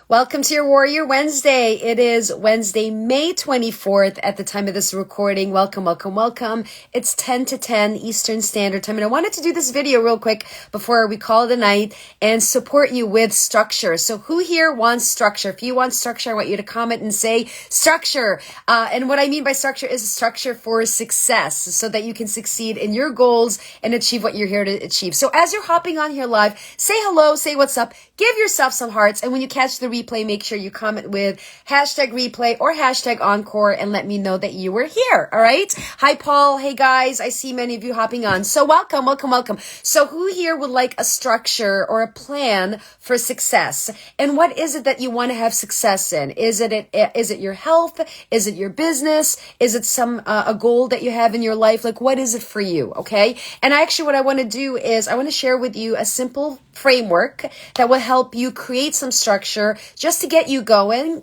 Welcome to your Warrior Wednesday. It is Wednesday, May 24th at the time of this recording. Welcome, welcome, welcome. It's 10 to 10 Eastern Standard Time. And I wanted to do this video real quick before we call it a night and support you with structure. So who here wants structure? If you want structure, I want you to comment and say structure. And what I mean by structure is a structure for success so that you can succeed in your goals and achieve what you're here to achieve. So as you're hopping on here live, say hello, say what's up, give yourself some hearts. And when you catch the replay, make sure you comment with hashtag replay or hashtag encore and let me know that you were here. All right. Hi, Paul. Hey, guys. I see many of you hopping on. So welcome, welcome, welcome. So who here would like a structure or a plan for success? And what is it that you want to have success in? Is it your health? Is it your business? Is it a goal that you have in your life? Like, what is it for you? Okay. And actually what I want to do is I want to share with you a simple framework that will help you create some structure just to get you going.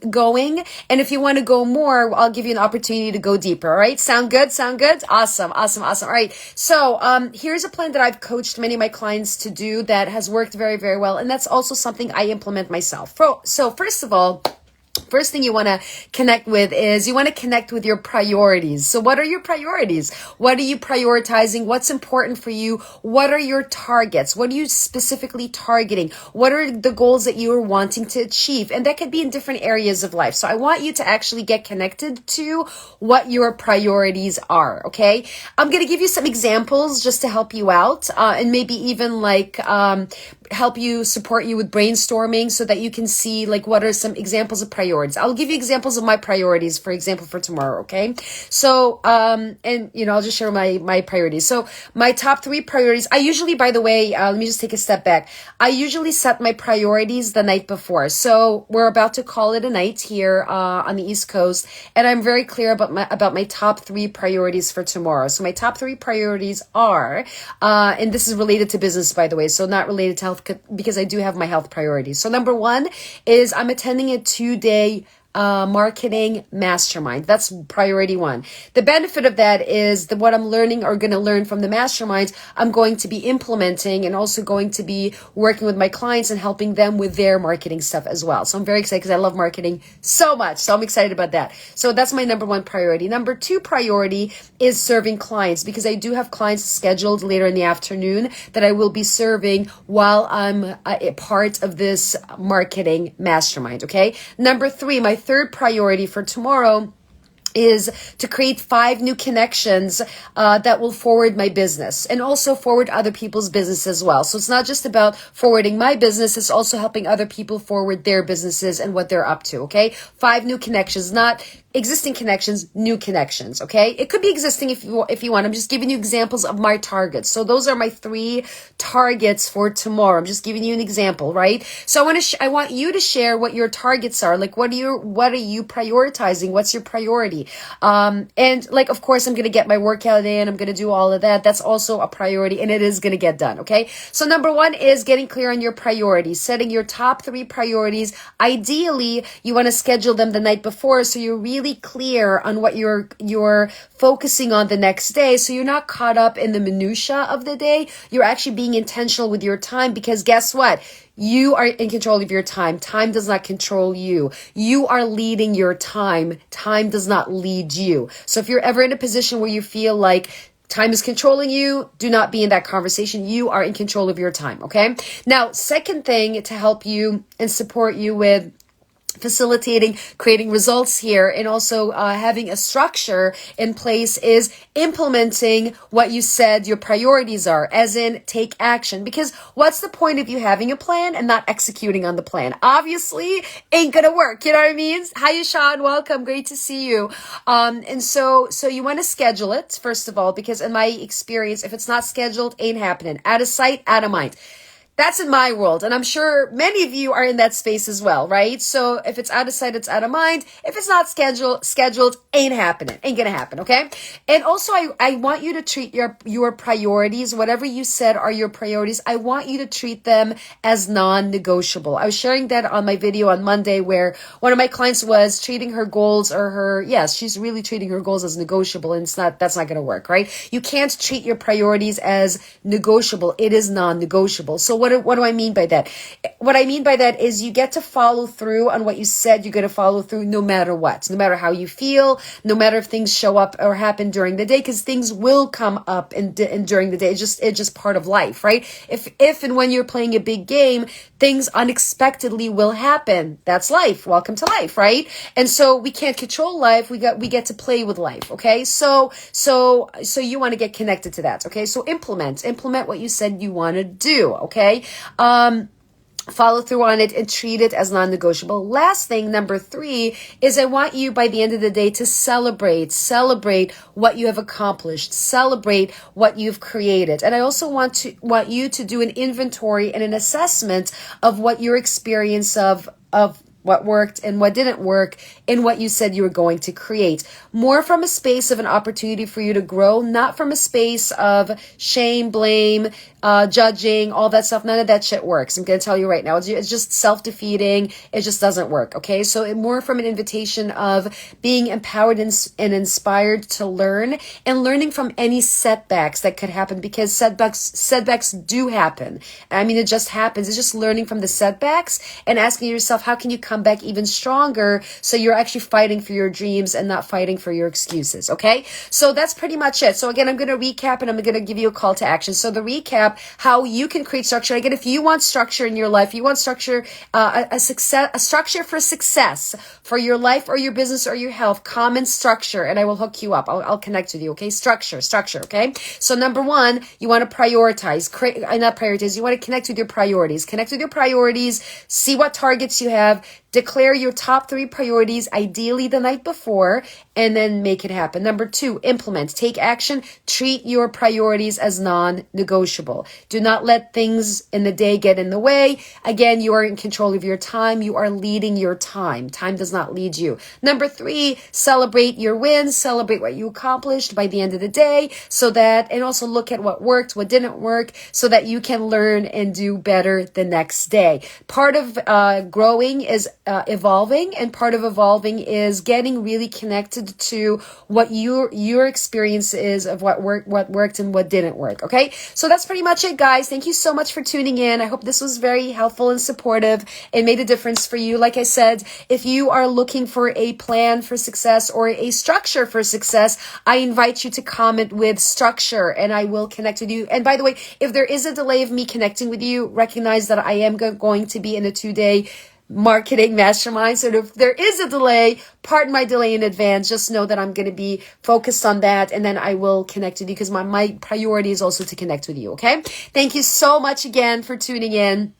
And if you want to go more, I'll give you an opportunity to go deeper. All right. Sound good? Sound good? Awesome. Awesome. Awesome. All right. So, here's a plan that I've coached many of my clients to do that has worked very, very well. And that's also something I implement myself. So first of all, first thing you want to connect with is you want to connect with your priorities. So what are your priorities? What are you prioritizing? What's important for you? What are your targets? What are you specifically targeting? What are the goals that you are wanting to achieve? And that could be in different areas of life. So I want you to actually get connected to what your priorities are. Okay. I'm going to give you some examples just to help you out, and maybe even help you support you with brainstorming so that you can see what are some examples of priorities. I'll give you examples of my priorities, for example, for tomorrow. Okay. So, I'll just share my priorities. So my top 3 priorities, I usually, by the way, let me just take a step back. I usually set my priorities the night before. So we're about to call it a night here, on the East Coast. And I'm very clear about my top 3 priorities for tomorrow. So my top 3 priorities are, and this is related to business, by the way, so not related to health, because I do have my health priorities. So number 1 is I'm attending a 2-day marketing mastermind. That's priority 1. The benefit of that is that what I'm learning or going to learn from the mastermind, I'm going to be implementing and also going to be working with my clients and helping them with their marketing stuff as well. So I'm very excited because I love marketing so much. So I'm excited about that. So that's my number 1 priority. Number 2 priority is serving clients, because I do have clients scheduled later in the afternoon that I will be serving while I'm a part of this marketing mastermind. Okay. Number 3, my third priority for tomorrow is to create 5 new connections that will forward my business and also forward other people's business as well. So it's not just about forwarding my business, it's also helping other people forward their businesses and what they're up to, okay? 5 new connections, not existing connections, new connections, okay? It could be existing if you want. I'm just giving you examples of my targets. So those are my 3 targets for tomorrow. I'm just giving you an example, right? So I want you to share what your targets are. Like, what are you prioritizing? What's your priority? Of course, I'm going to get my workout in. I'm going to do all of that. That's also a priority, and it is going to get done, okay? So number 1 is getting clear on your priorities, setting your top 3 priorities. Ideally, you want to schedule them the night before so you're really clear on what you're focusing on the next day, so you're not caught up in the minutia of the day. You're actually being intentional with your time, because guess what? You are in control of your time. Time does not control you. You are leading your time. Time does not lead you. So if you're ever in a position where you feel like time is controlling you, do not be in that conversation. You are in control of your time, okay? Now, second thing to help you and support you with facilitating, creating results here, and also having a structure in place is implementing what you said your priorities are, as in take action. Because what's the point of you having a plan and not executing on the plan? Obviously, ain't gonna work. You know what I mean? Hi, Sean. Welcome. Great to see you. And so you want to schedule it, first of all, because in my experience, if it's not scheduled, ain't happening. Out of sight, out of mind. That's in my world. And I'm sure many of you are in that space as well, right? So if it's out of sight, it's out of mind. If it's not scheduled, ain't happening. Ain't gonna happen, okay? And also, I want you to treat your priorities, whatever you said are your priorities, I want you to treat them as non-negotiable. I was sharing that on my video on Monday, where one of my clients was treating her goals she's really treating her goals as negotiable, and that's not gonna work, right? You can't treat your priorities as negotiable. It is non-negotiable. So what what do I mean by that? What I mean by that is you get to follow through on what you said you're going to follow through no matter what, no matter how you feel, no matter if things show up or happen during the day, because things will come up and during the day. It's just part of life, right? If and when you're playing a big game, things unexpectedly will happen. That's life. Welcome to life, right? And so we can't control life. We get to play with life. Okay. So you want to get connected to that. Okay. So implement what you said you want to do. Okay. Follow through on it and treat it as non-negotiable. Last thing, number 3, is I want you by the end of the day to celebrate what you have accomplished, celebrate what you've created. And I also want you to do an inventory and an assessment of what your experience of what worked and what didn't work in what you said you were going to create. More from a space of an opportunity for you to grow, not from a space of shame, blame, judging, all that stuff. None of that shit works. I'm going to tell you right now. It's just self-defeating. It just doesn't work. Okay. So more from an invitation of being empowered and inspired to learn and learning from any setbacks that could happen, because setbacks do happen. I mean, it just happens. It's just learning from the setbacks and asking yourself, how can you come back even stronger so you're actually fighting for your dreams and not fighting for your excuses. Okay. So that's pretty much it. So again, I'm going to recap and I'm going to give you a call to action. So the recap, how you can create structure. Again, if you want structure in your life, you want structure, a structure for success for your life or your business or your health, common structure, and I will hook you up. I'll connect with you. Okay. Structure. Okay. So number 1, you want to prioritize, you want to connect with your priorities, see what targets you have, declare your top 3 priorities, ideally the night before, and then make it happen. Number 2, implement, take action, treat your priorities as non-negotiable. Do not let things in the day get in the way. Again, you are in control of your time. You are leading your time. Time does not lead you. Number 3, celebrate your wins, celebrate what you accomplished by the end of the day, and also look at what worked, what didn't work, so that you can learn and do better the next day. Part of growing is evolving, and part of evolving is getting really connected to what your experience is of what worked and what didn't work. Okay, so that's pretty much it, guys. Thank you so much for tuning in. I hope this was very helpful and supportive and made a difference for you. Like I said, if you are looking for a plan for success or a structure for success, I invite you to comment with structure and I will connect with you. And by the way, if there is a delay of me connecting with you, recognize that I am going to be in a 2-day marketing mastermind. So if there is a delay, pardon my delay in advance. Just know that I'm going to be focused on that, and then I will connect with you because my priority is also to connect with you. Okay. Thank you so much again for tuning in.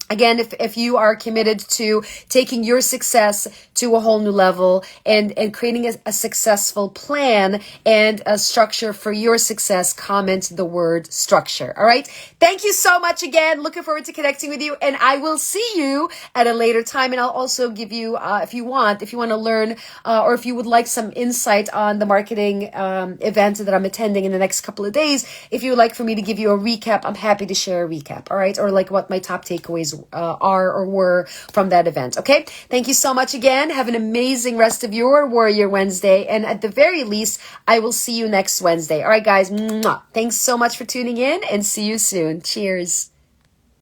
Again, if you are committed to taking your success to a whole new level and creating a successful plan and a structure for your success, comment the word structure. All right. Thank you so much again. Looking forward to connecting with you, and I will see you at a later time. And I'll also give you, if you want to learn, or if you would like some insight on the marketing event that I'm attending in the next couple of days, if you would like for me to give you a recap, I'm happy to share a recap. All right. Or like what my top takeaways are or were from that event. Okay. Thank you so much again. Have an amazing rest of your Warrior Wednesday. And at the very least, I will see you next Wednesday. All right, guys. Mwah. Thanks so much for tuning in and see you soon. Cheers.